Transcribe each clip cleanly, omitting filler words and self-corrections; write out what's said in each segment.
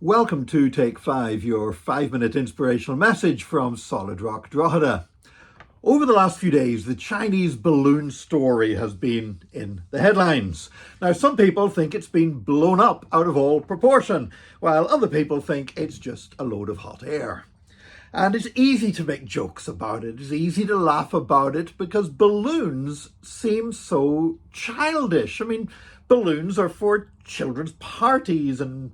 Welcome to Take 5, your 5-minute inspirational message from Solid Rock Drogheda. Over the last few days, the Chinese balloon story has been in the headlines. Now, some people think it's been blown up out of all proportion, while other people think it's just a load of hot air. And it's easy to make jokes about it. It's easy to laugh about it because balloons seem so childish. I mean, balloons are for children's parties and,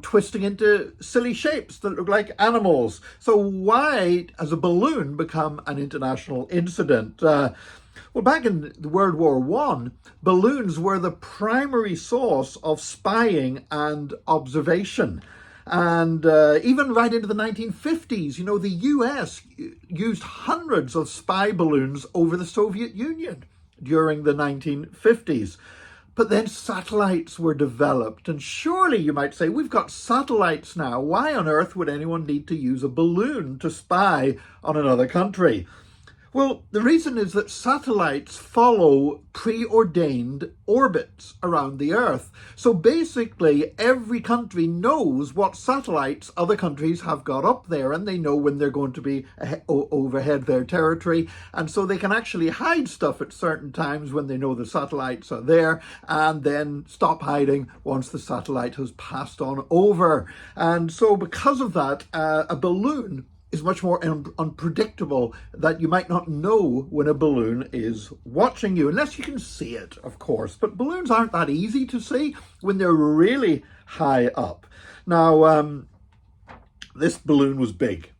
twisting into silly shapes that look like animals. So why has a balloon become an international incident? Well, back in World War I, balloons were the primary source of spying and observation. And even right into the 1950s, the US used hundreds of spy balloons over the Soviet Union during the 1950s. But then satellites were developed. And surely you might say, we've got satellites now. Why on earth would anyone need to use a balloon to spy on another country? Well, the reason is that satellites follow preordained orbits around the Earth. So basically, every country knows what satellites other countries have got up there, and they know when they're going to be overhead their territory. And so they can actually hide stuff at certain times when they know the satellites are there, and then stop hiding once the satellite has passed on over. And so because of that, a balloon is much more unpredictable, that you might not know when a balloon is watching you, unless you can see it, of course. But balloons aren't that easy to see when they're really high up. Now, this balloon was big.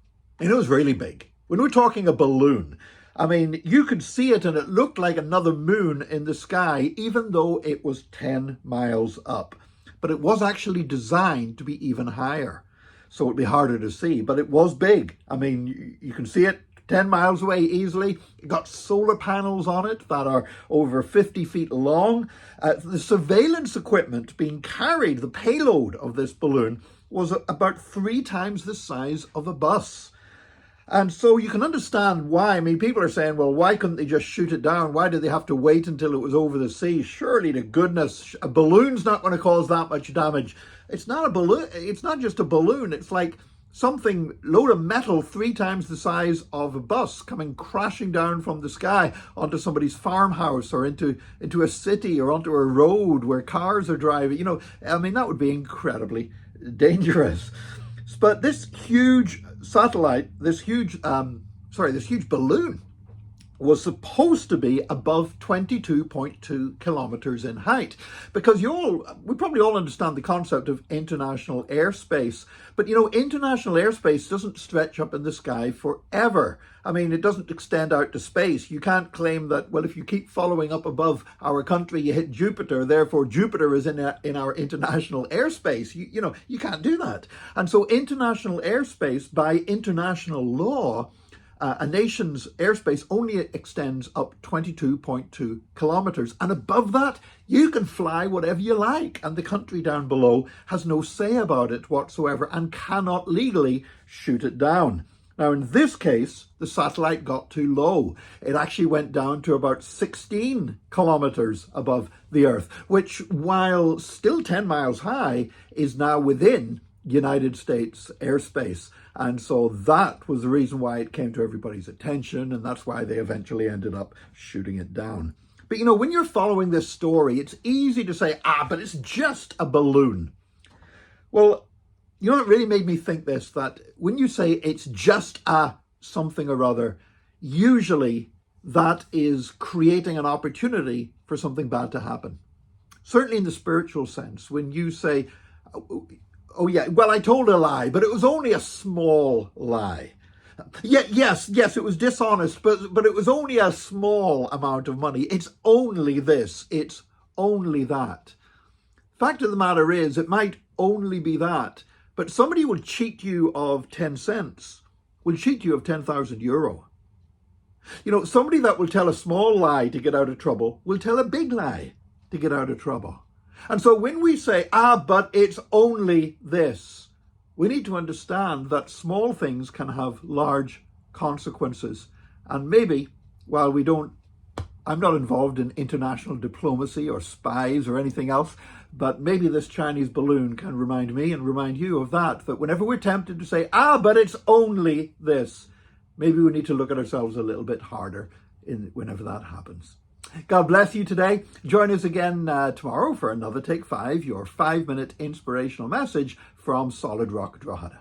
It was really big. When we're talking a balloon, you could see it and it looked like another moon in the sky, even though it was 10 miles up. But it was actually designed to be even higher, so it'd be harder to see, but it was big. You can see it 10 miles away easily. It got solar panels on it that are over 50 feet long. The surveillance equipment being carried, the payload of this balloon, was about 3 times the size of a bus. And so you can understand why. People are saying, well, why couldn't they just shoot it down? Why did they have to wait until it was over the sea? Surely to goodness, a balloon's not going to cause that much damage. It's not a balloon. It's not just a balloon. It's like something, load of metal 3 times the size of a bus coming crashing down from the sky onto somebody's farmhouse or into a city or onto a road where cars are driving. That would be incredibly dangerous. But this huge satellite, this huge balloon was supposed to be above 22.2 kilometers in height, because we probably all understand the concept of international airspace, but international airspace doesn't stretch up in the sky forever. It doesn't extend out to space. You can't claim that, well, if you keep following up above our country, you hit Jupiter, therefore Jupiter is in our international airspace. You can't do that. And so international airspace, by international law, a nation's airspace only extends up 22.2 kilometers. And above that, you can fly whatever you like. And the country down below has no say about it whatsoever and cannot legally shoot it down. Now, in this case, the satellite got too low. It actually went down to about 16 kilometers above the Earth, which, while still 10 miles high, is now within United States airspace. And so that was the reason why it came to everybody's attention, and that's why they eventually ended up shooting it down. But when you're following this story, it's easy to say, but it's just a balloon. Well, it really made me think this, that when you say it's just a something or other, usually that is creating an opportunity for something bad to happen. Certainly in the spiritual sense, when you say, oh yeah, well, I told a lie, but it was only a small lie. Yes, it was dishonest, but it was only a small amount of money. It's only this, it's only that. Fact of the matter is, it might only be that, but somebody will cheat you of 10 cents, will cheat you of 10,000 euro. Somebody that will tell a small lie to get out of trouble will tell a big lie to get out of trouble. And so when we say, but it's only this, we need to understand that small things can have large consequences. And maybe, while we don't I'm not involved in international diplomacy or spies or anything else, but maybe this Chinese balloon can remind me and remind you of that whenever we're tempted to say, but it's only this, maybe we need to look at ourselves a little bit harder whenever that happens. God bless you today. Join us again tomorrow for another Take 5, your 5-minute inspirational message from Solid Rock Drogheda.